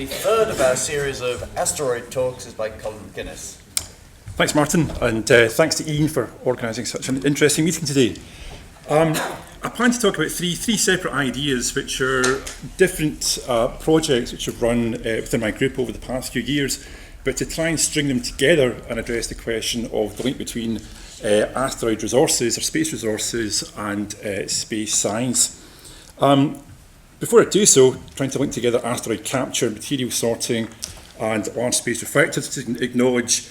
third of our series of Asteroid talks is by Colin McInnes. Thanks, Martin, and thanks to Ian for organising such an interesting meeting today. I plan to talk about three separate ideas which are different projects which have run within my group over the past few years, but to try and string them together and address the question of the link between asteroid resources or space resources and space science. Before I do so, trying to link together asteroid capture, material sorting and large space reflectors, to acknowledge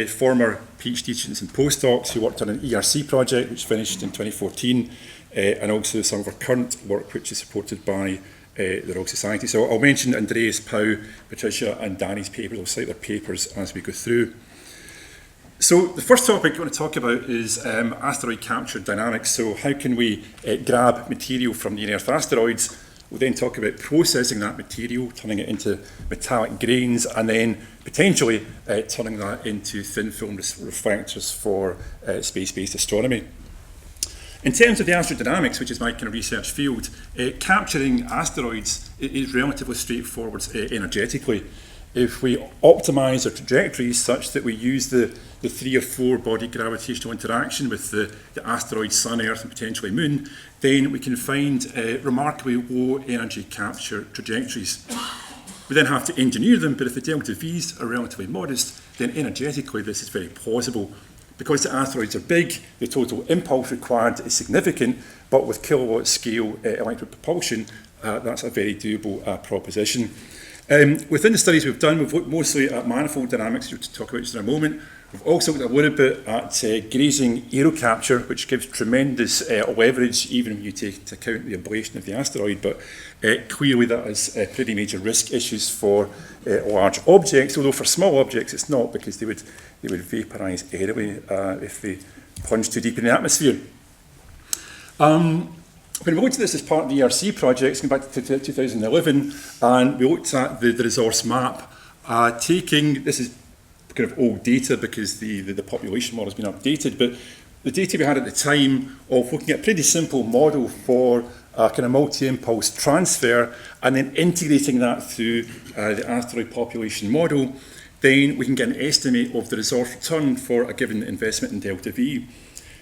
former PhD students and postdocs who worked on an ERC project which finished in 2014, and also some of our current work which is supported by the Royal Society. So I'll mention Andreas, Pau, Patricia and Danny's papers. I'll cite their papers as we go through. So the first topic I want to talk about is asteroid capture dynamics. So how can we grab material from near-Earth asteroids? We'll then talk about processing that material, turning it into metallic grains, and then potentially turning that into thin film reflectors for space-based astronomy. In terms of the astrodynamics, which is my kind of research field, capturing asteroids is relatively straightforward energetically. If we optimise our trajectories such that we use the 3 or 4 body gravitational interaction with the asteroid, Sun, Earth and potentially Moon, then we can find remarkably low energy capture trajectories. We then have to engineer them, but if the delta V's are relatively modest, then energetically this is very plausible. Because the asteroids are big, the total impulse required is significant, but with kilowatt scale electric propulsion, that's a very doable proposition. Within the studies we've done, we've looked mostly at manifold dynamics, which we'll talk about just in a moment. We've also looked a little bit at grazing aero capture, which gives tremendous leverage even when you take into account the ablation of the asteroid, but clearly that has pretty major risk issues for large objects, although for small objects it's not, because they would vaporise anyway if they plunge too deep in the atmosphere. When we looked at this as part of the ERC project, going back to 2011, and we looked at the resource map, this is kind of old data because the population model has been updated, but the data we had at the time of looking at a pretty simple model for a kind of multi-impulse transfer and then integrating that through the asteroid population model, then we can get an estimate of the resource return for a given investment in delta V.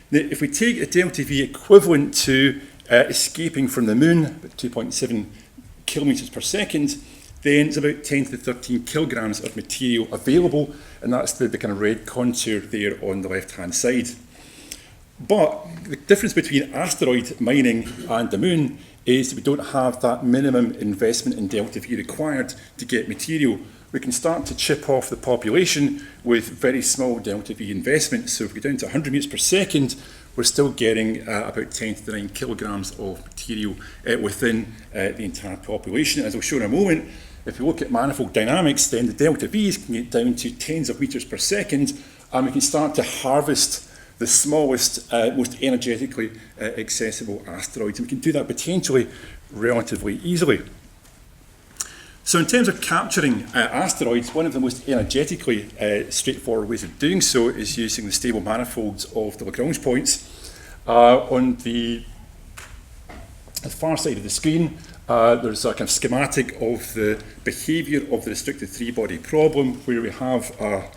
Now, if we take a delta V equivalent to escaping from the Moon, about 2.7 kilometres per second, then it's about 10 to 13 kilograms of material available, and that's the kind of red contour there on the left-hand side. But the difference between asteroid mining and the Moon is that we don't have that minimum investment in delta V required to get material. We can start to chip off the population with very small delta V investment. So if we go down to 100 metres per second, we're still getting about 10 to the 9 kilograms of material within the entire population. As I'll show in a moment, if we look at manifold dynamics, then the delta V's can get down to tens of metres per second, and we can start to harvest the smallest, most energetically accessible asteroids. And we can do that potentially relatively easily. So in terms of capturing asteroids, one of the most energetically straightforward ways of doing so is using the stable manifolds of the Lagrange points. On the far side of the screen, there's a kind of schematic of the behaviour of the restricted three-body problem, where we have a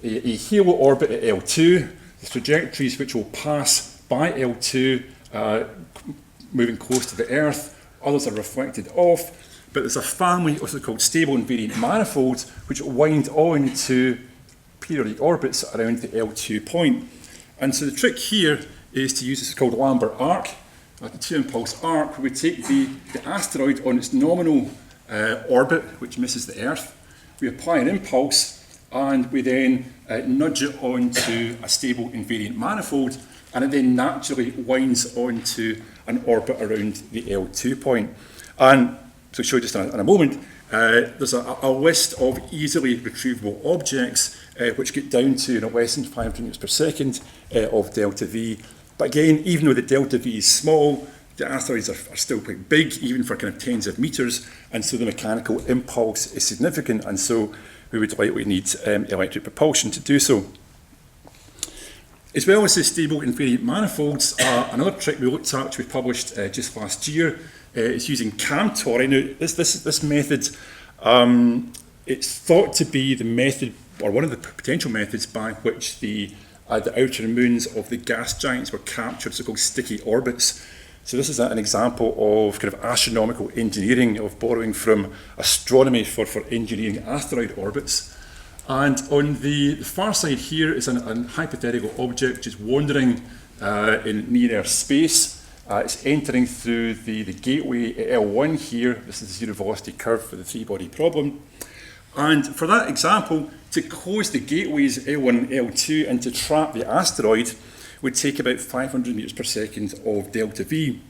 halo orbit at L2, the trajectories which will pass by L2, moving close to the Earth, others are reflected off. But there's a family of so-called stable invariant manifolds which wind on to periodic orbits around the L2 point. And so the trick here is to use this called Lambert arc, the two-impulse arc, where we take the asteroid on its nominal orbit, which misses the Earth. We apply an impulse, and we then nudge it onto a stable invariant manifold, and it then naturally winds onto an orbit around the L2 point. And so I'll show you just in a moment, there's a list of easily retrievable objects which get down to less than 500 meters per second of delta V. But again, even though the delta V is small, the asteroids are still quite big, even for kind of tens of meters, and so the mechanical impulse is significant, and so we would likely need electric propulsion to do so. As well as the stable invariant manifolds, another trick we looked at, which we published just last year, is using cam tori. Now, this method It's thought to be the method, or one of the potential methods, by which the outer moons of the gas giants were captured, so-called sticky orbits. So this is an example of kind of astronomical engineering, of borrowing from astronomy for engineering asteroid orbits. And on the far side here is a hypothetical object which is wandering in near-Earth space. It's entering through the gateway L1 here. This is the zero velocity curve for the three-body problem. And for that example, to close the gateways L1 and L2 and to trap the asteroid would take about 500 meters per second of delta V.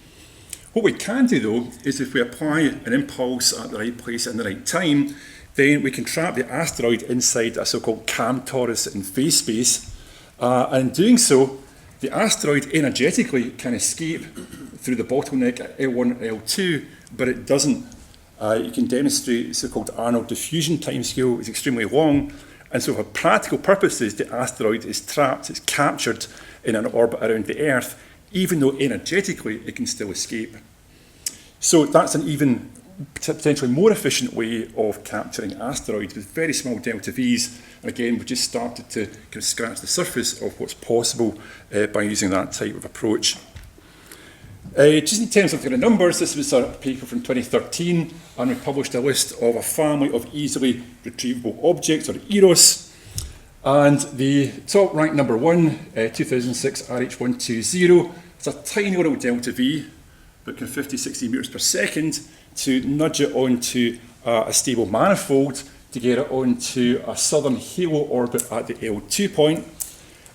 What we can do, though, is if we apply an impulse at the right place and the right time, then we can trap the asteroid inside a so-called cam torus in phase space. And in doing so, the asteroid energetically can escape through the bottleneck at L1 or L2, but it doesn't. You can demonstrate the so-called Arnold diffusion timescale is extremely long, and so for practical purposes, the asteroid is trapped, it's captured in an orbit around the Earth, even though energetically it can still escape. So that's an even potentially more efficient way of capturing asteroids with very small delta V's. And again, we've just started to kind of scratch the surface of what's possible by using that type of approach. Just in terms of kind of numbers, this was a paper from 2013, and we published a list of a family of easily retrievable objects, or EROS. And the top rank number one, 2006 RH120, it's a tiny little delta V, but kind of 50, 60 meters per second, to nudge it onto a stable manifold to get it onto a southern halo orbit at the L2 point.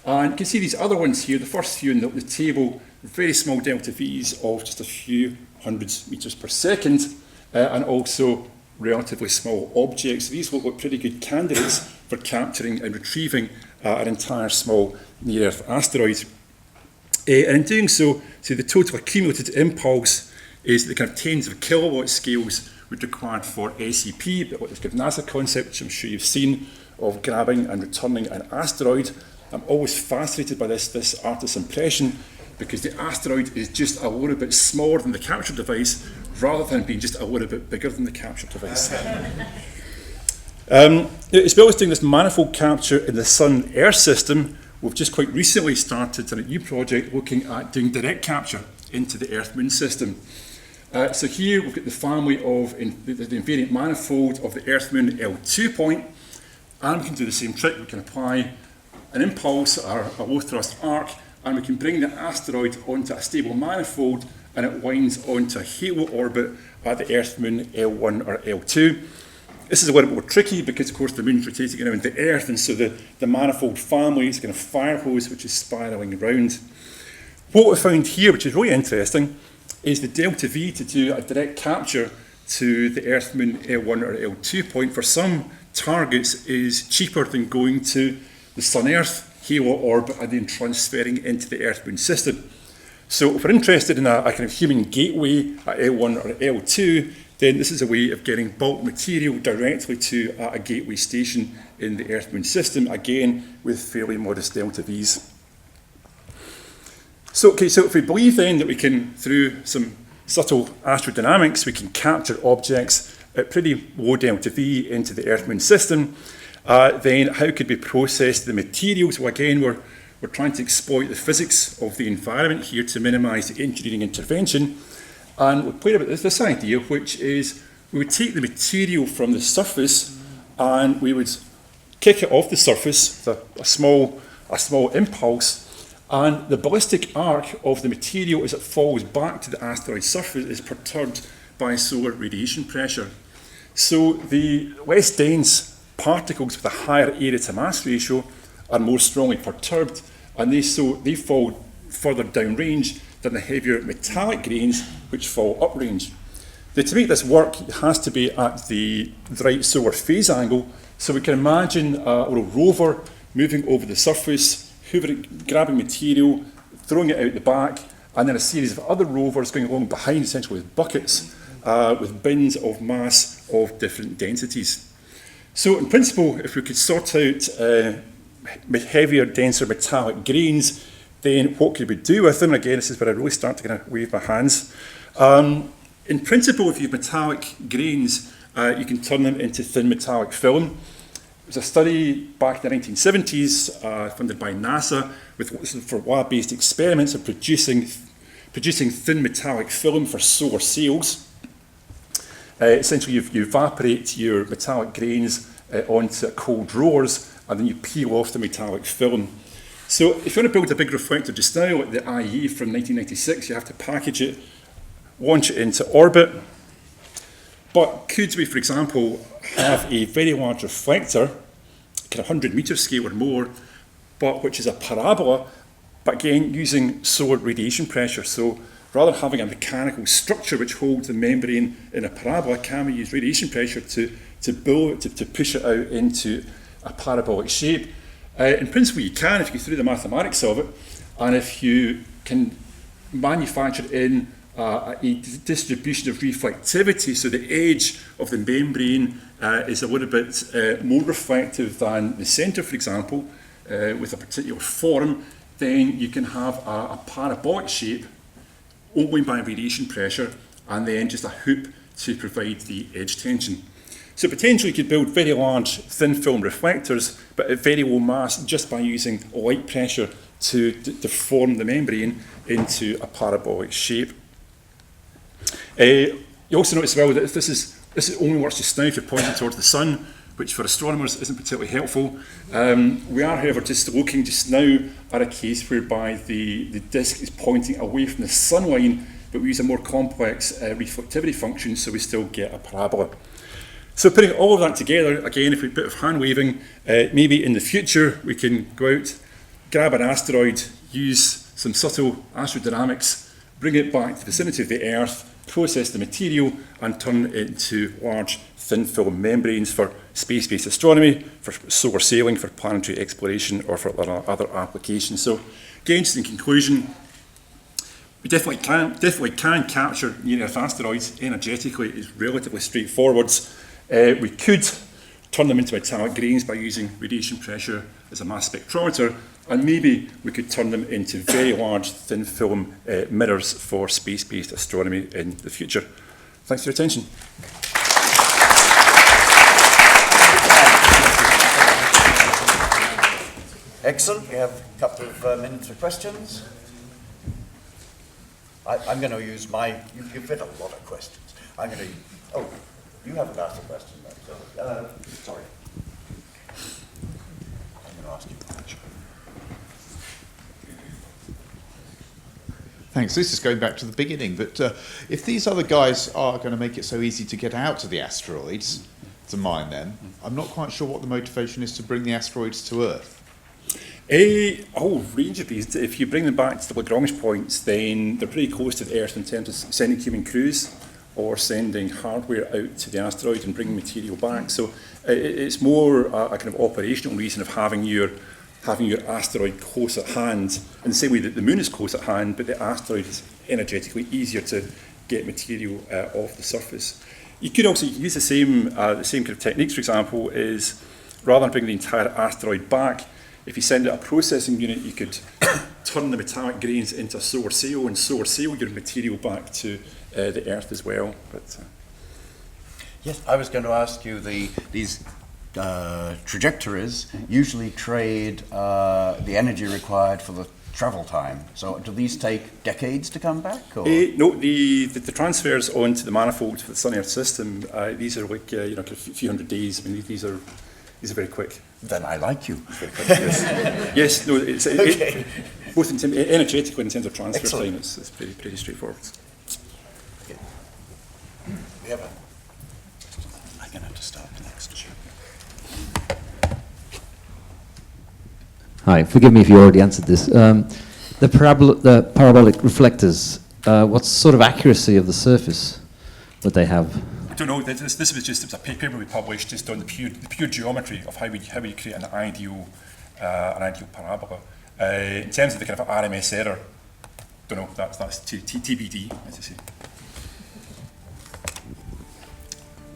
And you can see these other ones here, the first few in the table, very small delta V's of just a few hundreds meters per second, and also relatively small objects. These look like pretty good candidates for capturing and retrieving an entire small near-Earth asteroid. And in doing so, the total accumulated impulse is the kind of tens of kilowatt scales which are required for SEP, this kind of NASA concept, which I'm sure you've seen, of grabbing and returning an asteroid. I'm always fascinated by this artist's impression, because the asteroid is just a little bit smaller than the capture device, rather than being just a little bit bigger than the capture device. As well as doing this manifold capture in the Sun-Earth system, we've just quite recently started on a new project looking at doing direct capture into the Earth-Moon system. So here we've got the family of the invariant manifold of the Earth-Moon L2 point, and we can do the same trick. We can apply an impulse or a low-thrust arc, and we can bring the asteroid onto a stable manifold, and it winds onto a halo orbit at the Earth-Moon L1 or L2. This is a little bit more tricky because, of course, the Moon's rotating around the Earth, and so the manifold family is kind of fire hose which is spiralling around. What we found here, which is really interesting, is the delta V to do a direct capture to the Earth-Moon L1 or L2 point for some targets is cheaper than going to the Sun-Earth halo orbit and then transferring into the Earth-Moon system. So if we're interested in a kind of human gateway at L1 or L2, then this is a way of getting bulk material directly to a gateway station in the Earth-Moon system, again with fairly modest delta V's. So if we believe then that we can, through some subtle astrodynamics, we can capture objects at pretty low delta V into the Earth-Moon system, then how could we process the materials? Well, again, we're trying to exploit the physics of the environment here to minimise the engineering intervention. And we played about this idea, which is we would take the material from the surface and we would kick it off the surface with a small impulse, and the ballistic arc of the material as it falls back to the asteroid surface is perturbed by solar radiation pressure. So the less dense particles with a higher area to mass ratio are more strongly perturbed, and they fall further downrange than the heavier metallic grains which fall uprange. Now, to make this work, it has to be at the right solar phase angle, so we can imagine a little rover moving over the surface, grabbing material, throwing it out the back, and then a series of other rovers going along behind, essentially with buckets, with bins of mass of different densities. So in principle, if we could sort out heavier, denser metallic grains, then what could we do with them? Again, this is where I really start to kind of wave my hands. In principle, if you have metallic grains you can turn them into thin metallic film. It was a study back in the 1970s funded by NASA for lab-based experiments of producing thin metallic film for solar sails. Essentially, you evaporate your metallic grains onto cold rollers, and then you peel off the metallic film. So if you want to build a big reflector just now, like the IE from 1996, you have to package it, launch it into orbit. But could we, for example, have a very large reflector, kind of 100 metre scale or more, but which is a parabola, but again using solar radiation pressure. So rather than having a mechanical structure which holds the membrane in a parabola, can we use radiation pressure to build it, to push it out into a parabolic shape? In principle, you can if you go through the mathematics of it, and if you can manufacture in a distribution of reflectivity, so the edge of the membrane is a little bit more reflective than the centre, for example, with a particular form, then you can have a parabolic shape only by radiation pressure, and then just a hoop to provide the edge tension. So potentially you could build very large thin film reflectors, but at very low mass, just by using light pressure to deform the membrane into a parabolic shape. You also notice as well that this only works just now if you're pointing towards the sun, which for astronomers isn't particularly helpful. We are, however, just looking just now at a case whereby the disk is pointing away from the sun line, but we use a more complex reflectivity function, so we still get a parabola. So putting all of that together, again, if we put a bit of hand waving, maybe in the future we can go out, grab an asteroid, use some subtle astrodynamics, bring it back to the vicinity of the Earth, process the material, and turn it into large thin film membranes for space-based astronomy, for solar sailing, for planetary exploration, or for other applications. So again, just in conclusion, we definitely can capture near-Earth asteroids energetically. It's relatively straightforward. We could turn them into metallic grains by using radiation pressure as a mass spectrometer, and maybe we could turn them into very large thin film mirrors for space-based astronomy in the future. Thanks for your attention. Excellent. We have a couple of minutes for questions. I'm going to use you've had a lot of questions. I'm going to, oh, you haven't asked a question, though. So, sorry. I'm going to ask you a question. Thanks. This is going back to the beginning, but if these other guys are going to make it so easy to get out to the asteroids, to mine them, I'm not quite sure what the motivation is to bring the asteroids to Earth. A whole range of these. If you bring them back to the Lagrange points, then they're pretty close to the Earth in terms of sending human crews or sending hardware out to the asteroid and bringing material back. So it's more a kind of operational reason of having your asteroid close at hand, in the same way that the Moon is close at hand, but the asteroid is energetically easier to get material off the surface. You could also use the same kind of techniques, for example, is rather than bringing the entire asteroid back, if you send out a processing unit, you could turn the metallic grains into a solar sail and solar sail your material back to the Earth as well. But yes, I was going to ask you these trajectories usually trade the energy required for the travel time. So do these take decades to come back? Or? No, the transfers onto the manifolds for the Sun-Earth system, these are like a few hundred days. I mean, these are very quick. Then I like you. Very quick, yes. Yes, no, it's Okay. both energetically and in terms of transfer Excellent. time, it's pretty straightforward. Okay. We have I'm going to have to start next. Hi, forgive me if you already answered this. The parabolic reflectors, what sort of accuracy of the surface would they have? I don't know. This was just a paper we published just on the pure geometry of how we create an ideal parabola. In terms of the kind of RMS error, don't know. That's TBD, as I say.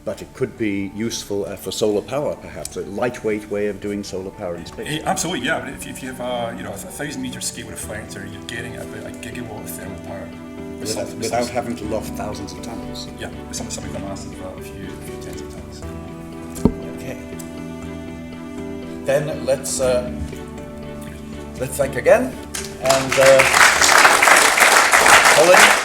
But it could be useful for solar power, perhaps, a lightweight way of doing solar power in space. Absolutely, yeah. But if you have a 1,000 metre scale reflector, you're getting about a gigawatt of thermal power. Well, without having to loft thousands of tons. Yeah, it's something that lasts for a few tens of tons. Okay. Then let's thank again, and Colin.